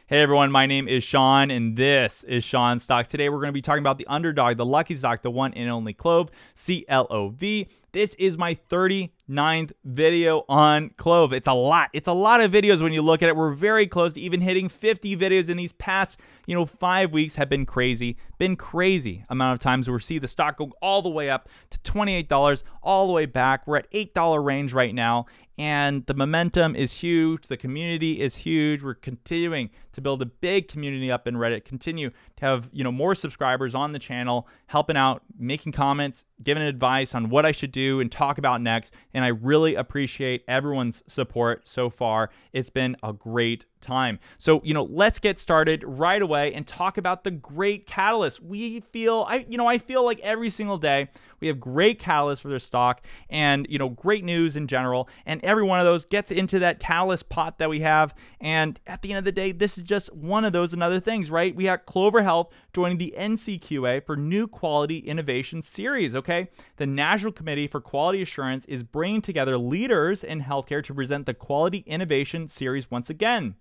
Hey everyone, my name is Sean and this is Sean Stocks. Today we're going to be talking about the underdog, the lucky stock, the one and only Clov, C-L-O-V. This is my 39th video on Clov. It's a lot. It's a lot of videos when you look at it. We're very close to even hitting 50 videos in these past, 5 weeks have been crazy. Been crazy amount of times where we see the stock go all the way up to $28, all the way back. We're at $8 range right now. And the momentum is huge. The community is huge. We're continuing to build a big community up in Reddit, continue to have, more subscribers on the channel, helping out, making comments, giving advice on what I should do and talk about next. And I really appreciate everyone's support so far. It's been a great time. So, let's get started right away and talk about the great catalyst. I feel like every single day we have great catalysts for their stock and, great news in general. And every one of those gets into that catalyst pot that we have. And at the end of the day, this is just one of those and other things, right? We have Clover Health joining the NCQA for New Quality Innovation Series, okay? The National Committee for Quality Assurance is bringing together leaders in healthcare to present the Quality Innovation Series once again.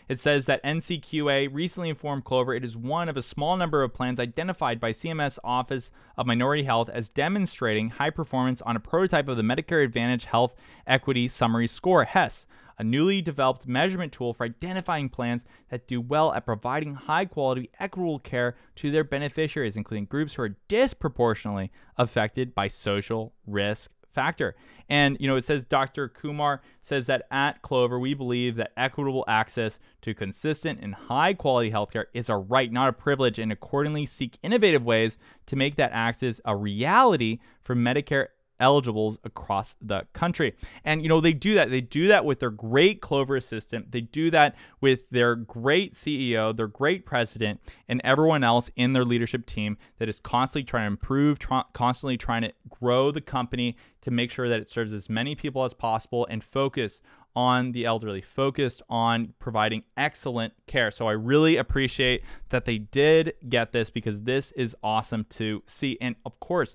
It says that NCQA recently informed Clover it is one of a small number of plans identified by CMS Office of Minority Health as demonstrating high performance on a prototype of the Medicare Advantage Health Equity Summary Score, HES, a newly developed measurement tool for identifying plans that do well at providing high-quality, equitable care to their beneficiaries, including groups who are disproportionately affected by social risk factor. And, it says Dr. Kumar says that at Clover, we believe that equitable access to consistent and high quality healthcare is a right, not a privilege, and accordingly seek innovative ways to make that access a reality for Medicare eligibles across the country. And they do that. They do that with their great Clover assistant. They do that with their great CEO, their great president, and everyone else in their leadership team that is constantly trying to improve, constantly trying to grow the company to make sure that it serves as many people as possible and focus on the elderly, focused on providing excellent care. So I really appreciate that they did get this because this is awesome to see. And of course,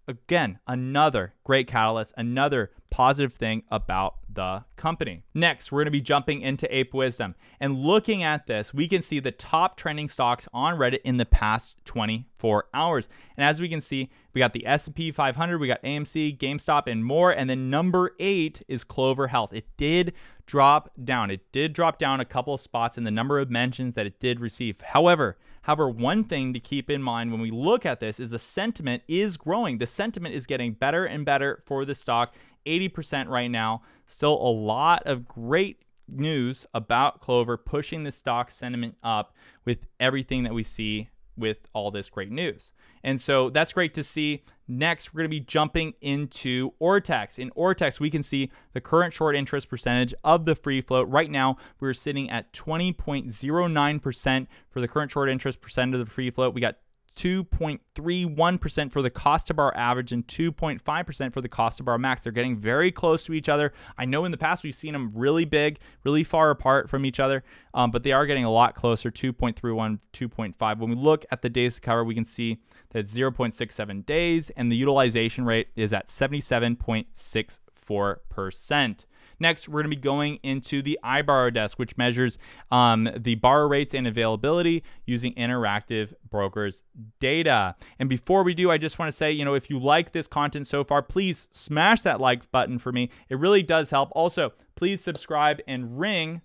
again, another great catalyst, another positive thing about the company. Next, we're going to be jumping into Ape Wisdom. And looking at this, we can see the top trending stocks on Reddit in the past 24 hours. And as we can see, we got the S&P 500, we got AMC, GameStop, and more. And then number 8 is Clover Health. It did drop down. It did drop down a couple of spots in the number of mentions that it did receive. However, one thing to keep in mind when we look at this is the sentiment is growing. The sentiment is getting better and better for the stock, 80% right now. Still a lot of great news about Clover pushing the stock sentiment up with everything that we see with all this great news. And so that's great to see. Next, we're going to be jumping into Ortex. In Ortex, we can see the current short interest percentage of the free float. Right now, we're sitting at 20.09% for the current short interest percent of the free float. We got 2.31% for the cost of our average and 2.5% for the cost of our max. They're getting very close to each other. I know in the past we've seen them really big, really far apart from each other, but they are getting a lot closer, 2.31, 2.5. When we look at the days to cover, we can see that it's 0.67 days, and the utilization rate is at 77.64%. Next, we're going to be going into the iBorrowDesk, which measures the borrow rates and availability using Interactive Brokers data. And before we do, I just want to say, if you like this content so far, please smash that like button for me. It really does help. Also, please subscribe and ring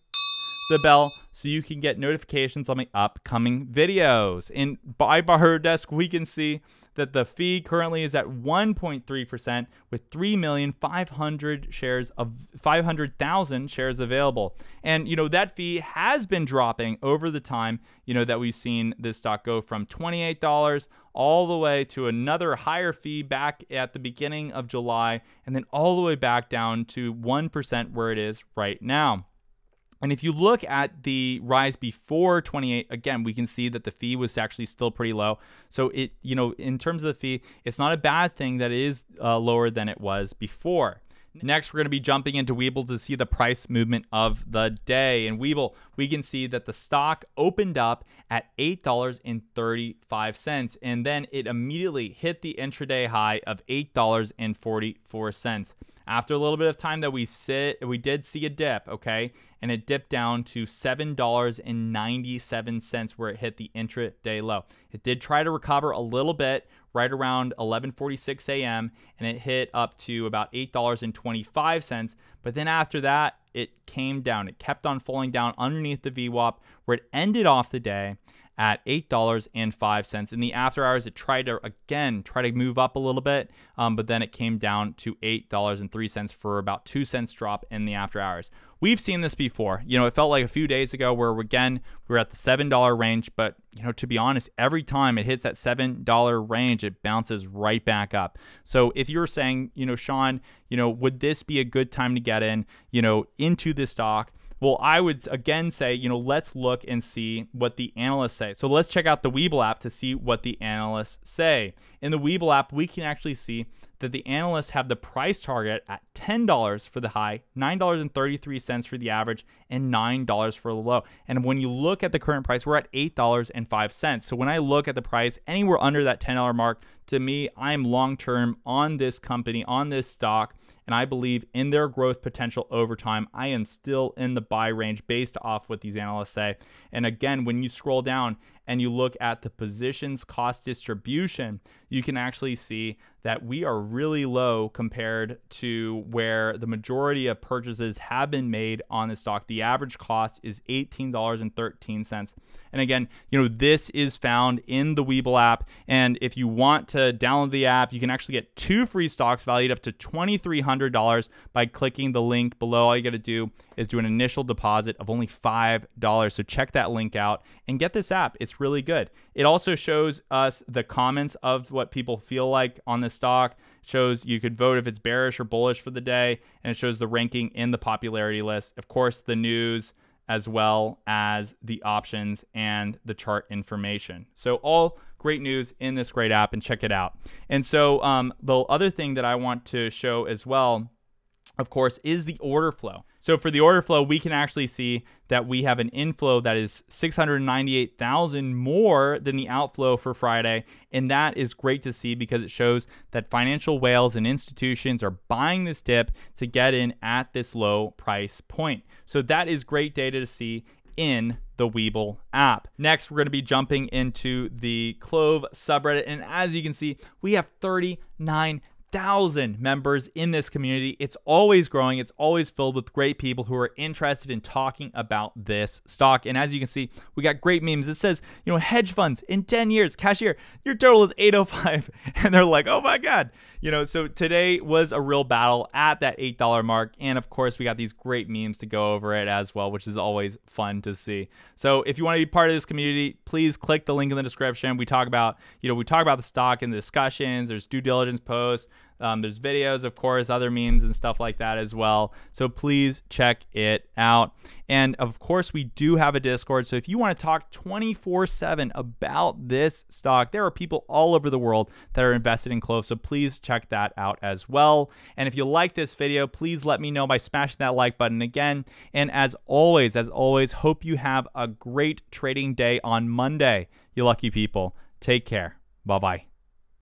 the bell so you can get notifications on my upcoming videos. In iBorrowDesk, we can see that the fee currently is at 1.3% with 500,000 shares available. And, that fee has been dropping over the time, that we've seen this stock go from $28 all the way to another higher fee back at the beginning of July, and then all the way back down to 1% where it is right now. And if you look at the rise before 28, again, we can see that the fee was actually still pretty low. So in terms of the fee, it's not a bad thing that it is lower than it was before. Next, we're going to be jumping into Webull to see the price movement of the day. In Webull, we can see that the stock opened up at $8.35, and then it immediately hit the intraday high of $8.44. After a little bit of time that we did see a dip, okay, and it dipped down to $7.97 where it hit the intraday low. It did try to recover a little bit right around 11:46 a.m. and it hit up to about $8.25, but then after that it came down. It kept on falling down underneath the VWAP where it ended off the day at $8.05. In the after hours, it tried to move up a little bit, but then it came down to $8.03 for about 2 cents drop in the after hours. We've seen this before. It felt like a few days ago where we were at the $7 range, but to be honest, every time it hits that $7 range, it bounces right back up. So if you're saying, Sean, would this be a good time to get in, into this stock? Well, I would again say, let's look and see what the analysts say. So let's check out the Webull app to see what the analysts say. In the Webull app, we can actually see that the analysts have the price target at $10 for the high, $9.33 for the average, and $9 for the low. And when you look at the current price, we're at $8.05. So when I look at the price anywhere under that $10 mark, to me, I'm long-term on this company, on this stock, and I believe in their growth potential over time. I am still in the buy range based off what these analysts say. And again, when you scroll down and you look at the positions cost distribution, you can actually see that we are really low compared to where the majority of purchases have been made on the stock. The average cost is $18.13. And again, this is found in the Webull app. And if you want to download the app, you can actually get 2 free stocks valued up to $2,300 by clicking the link below. All you got to do is do an initial deposit of only $5. So check that link out and get this app. It's really good. It also shows us the comments of what people feel like on the stock. It shows you could vote if it's bearish or bullish for the day, and it shows the ranking in the popularity list. Of course, the news, as well as the options and the chart information. So all great news in this great app, and check it out. And so the other thing that I want to show as well, of course, is the order flow. So for the order flow, we can actually see that we have an inflow that is 698,000 more than the outflow for Friday. And that is great to see because it shows that financial whales and institutions are buying this dip to get in at this low price point. So that is great data to see in the Webull app. Next, we're going to be jumping into the Clov subreddit. And as you can see, we have 39,000 members in this community. It's always growing. It's always filled with great people who are interested in talking about this stock. And as you can see, we got great memes. It says, hedge funds in 10 years, cashier, your total is 805. And they're like, oh my God. So today was a real battle at that $8 mark. And of course, we got these great memes to go over it as well, which is always fun to see. So if you want to be part of this community, please click the link in the description. We talk about, the stock in the discussions. There's due diligence posts. There's videos, of course, other memes and stuff like that as well. So please check it out. And of course, we do have a Discord. So if you want to talk 24/7 about this stock, there are people all over the world that are invested in Clov. So please check that out as well. And if you like this video, please let me know by smashing that like button again. And as always, hope you have a great trading day on Monday. You lucky people. Take care. Bye-bye.